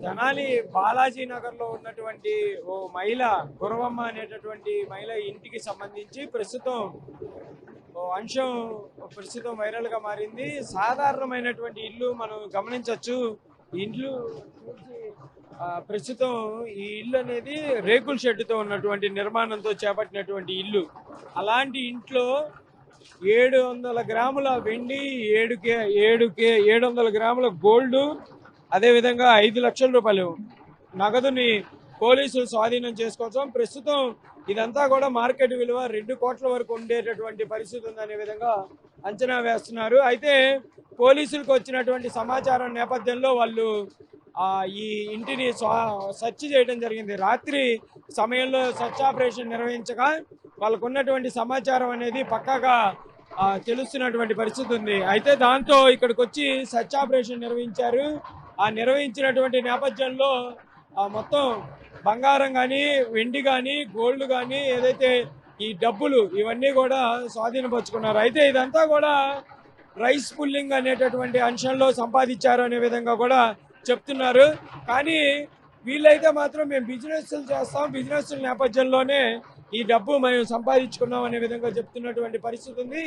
తెనాలి బాలాజీ నగర్ లో ఉన్నటువంటి ఓ మహిళ గురవమ్మ అనేటటువంటి మహిళ ఇంటికి సంబంధించి ప్రస్తుతం ఓ అంశం ప్రస్తుతం వైరల్ గా మారింది. సాధారణమైనటువంటి ఇల్లు మనం గమనించవచ్చు. ఇండ్లు చూసి ప్రస్తుతం ఈ ఇల్లు అనేది రేకుల షెడ్డుతో ఉన్నటువంటి నిర్మాణంతో చేపట్టినటువంటి ఇల్లు. అలాంటి ఇంట్లో 700 గ్రాముల వెండి, 700 గ్రాముల గోల్డ్, అదేవిధంగా 5 లక్షల రూపాయలు నగదుని పోలీసులు స్వాధీనం చేసుకోవడం. ప్రస్తుతం ఇదంతా కూడా మార్కెట్ విలువ 2 కోట్ల వరకు ఉండేటటువంటి పరిస్థితి ఉందనే విధంగా అంచనా వేస్తున్నారు. అయితే పోలీసులకు వచ్చినటువంటి సమాచారం నేపథ్యంలో వాళ్ళు ఈ ఇంటిని సెర్చ్ చేయడం జరిగింది. రాత్రి సమయంలో సెర్చ్ ఆపరేషన్ నిర్వహించగా వాళ్ళకు ఉన్నటువంటి సమాచారం అనేది పక్కాగా తెలుస్తున్నటువంటి పరిస్థితి ఉంది. అయితే దాంతో ఇక్కడికి వచ్చి సెర్చ్ ఆపరేషన్ నిర్వహించారు. ఆ నిర్వహించినటువంటి నేపథ్యంలో మొత్తం బంగారం కానీ, వెండి కానీ, గోల్డ్ కానీ, ఏదైతే ఈ డబ్బులు ఇవన్నీ కూడా స్వాధీనపరుచుకున్నారు. అయితే ఇదంతా కూడా రైస్ పుల్లింగ్ అనేటటువంటి అంశంలో సంపాదించారు అనే విధంగా కూడా చెప్తున్నారు. కానీ వీళ్ళైతే మాత్రం మేము బిజినెస్లు చేస్తాం, బిజినెస్ నేపథ్యంలోనే ఈ డబ్బు మేము సంపాదించుకున్నాం అనే విధంగా చెప్తున్నటువంటి పరిస్థితి ఉంది.